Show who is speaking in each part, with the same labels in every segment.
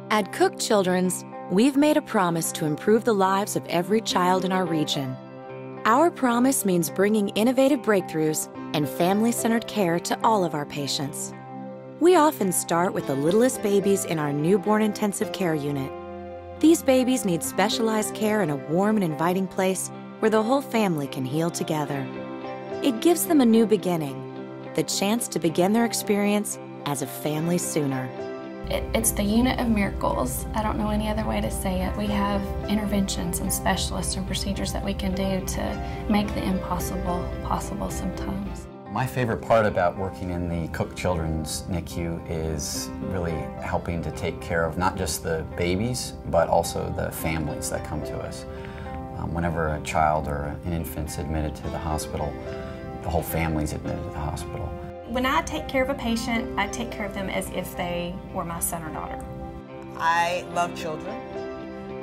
Speaker 1: At Cook Children's, we've made a promise to improve the lives of every child in our region. Our promise means bringing innovative breakthroughs and family-centered care to all of our patients. We often start with the littlest babies in our newborn intensive care unit. These babies need specialized care in a warm and inviting place where the whole family can heal together. It gives them a new beginning, the chance to begin their experience as a family sooner.
Speaker 2: It's the unit of miracles. I don't know any other way to say it. We have interventions and specialists and procedures that we can do to make the impossible possible sometimes.
Speaker 3: My favorite part about working in the Cook Children's NICU is really helping to take care of not just the babies, but also the families that come to us. Whenever a child or an infant's admitted to the hospital, the whole family's admitted to the hospital.
Speaker 4: When I take care of a patient, I take care of them as if they were my son or daughter.
Speaker 5: I love children.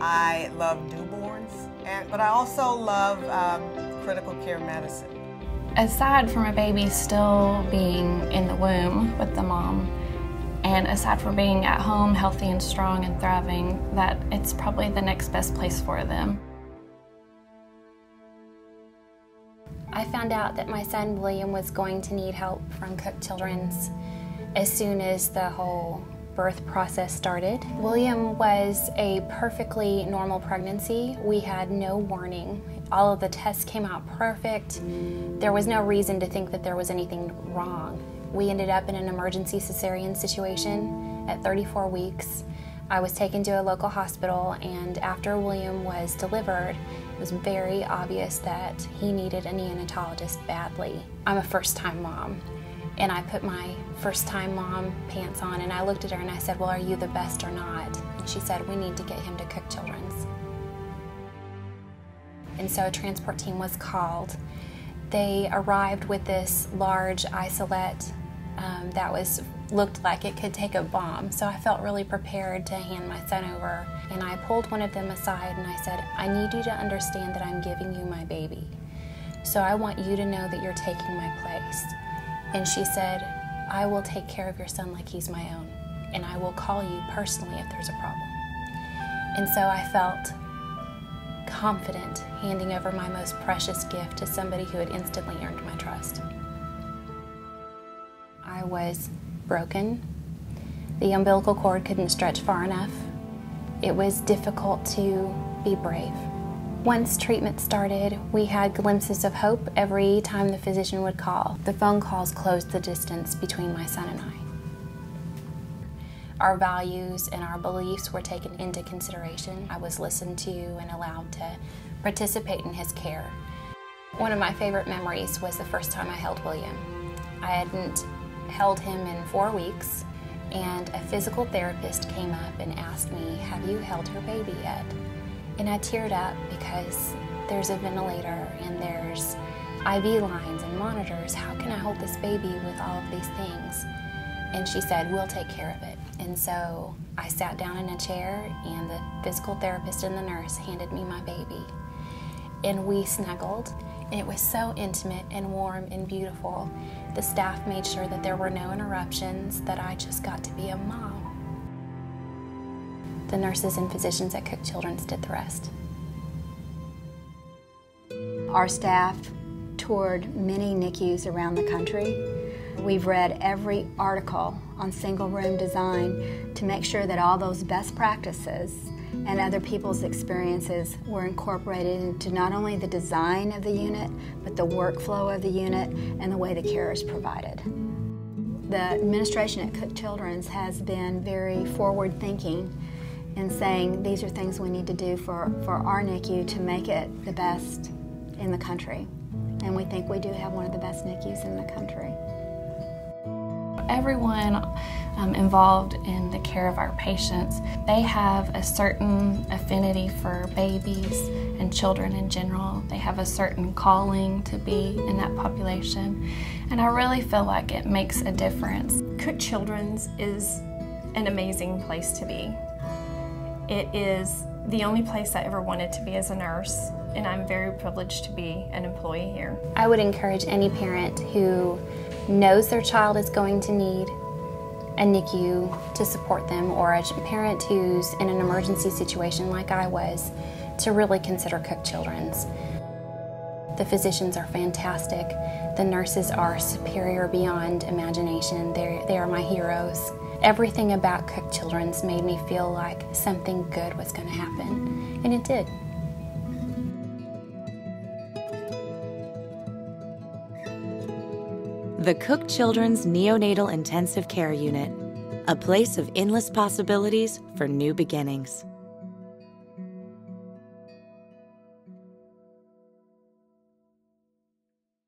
Speaker 5: I love newborns, but I also love critical care medicine.
Speaker 2: Aside from a baby still being in the womb with the mom, and aside from being at home healthy and strong and thriving, that it's probably the next best place for them.
Speaker 6: I found out that my son William was going to need help from Cook Children's as soon as the whole birth process started. William was a perfectly normal pregnancy. We had no warning. All of the tests came out perfect. There was no reason to think that there was anything wrong. We ended up in an emergency cesarean situation at 34 weeks. I was taken to a local hospital, and after William was delivered, it was very obvious that he needed a neonatologist badly. I'm a first-time mom, and I put my first-time mom pants on, and I looked at her and I said, well, are you the best or not? And she said, we need to get him to Cook Children's. And so a transport team was called. They arrived with this large isolette that looked like it could take a bomb. So I felt really prepared to hand my son over. And I pulled one of them aside and I said, I need you to understand that I'm giving you my baby. So I want you to know that you're taking my place. And she said, I will take care of your son like he's my own. And I will call you personally if there's a problem. And so I felt confident handing over my most precious gift to somebody who had instantly earned my trust. I was broken. The umbilical cord couldn't stretch far enough. It was difficult to be brave. Once treatment started, we had glimpses of hope every time the physician would call. The phone calls closed the distance between my son and I. Our values and our beliefs were taken into consideration. I was listened to and allowed to participate in his care. One of my favorite memories was the first time I held William. I hadn't held him in 4 weeks, and a physical therapist came up and asked me, have you held your baby yet? And I teared up because there's a ventilator and there's IV lines and monitors. How can I hold this baby with all of these things? And she said, we'll take care of it. And so I sat down in a chair and the physical therapist and the nurse handed me my baby. And we snuggled. And it was so intimate and warm and beautiful. The staff made sure that there were no interruptions, that I just got to be a mom. The nurses and physicians at Cook Children's did the rest.
Speaker 7: Our staff toured many NICUs around the country. We've read every article on single room design to make sure that all those best practices and other people's experiences were incorporated into not only the design of the unit, but the workflow of the unit and the way the care is provided. The administration at Cook Children's has been very forward-thinking in saying these are things we need to do for our NICU to make it the best in the country. And we think we do have one of the best NICUs in the country.
Speaker 2: Everyone involved in the care of our patients, they have a certain affinity for babies and children in general. They have a certain calling to be in that population, and I really feel like it makes a difference.
Speaker 4: Cook Children's is an amazing place to be. It is the only place I ever wanted to be as a nurse, and I'm very privileged to be an employee here.
Speaker 6: I would encourage any parent who knows their child is going to need a NICU to support them, or a parent who's in an emergency situation like I was, to really consider Cook Children's. The physicians are fantastic. The nurses are superior beyond imagination. They are my heroes. Everything about Cook Children's made me feel like something good was going to happen, and it did.
Speaker 1: The Cook Children's Neonatal Intensive Care Unit, a place of endless possibilities for new beginnings.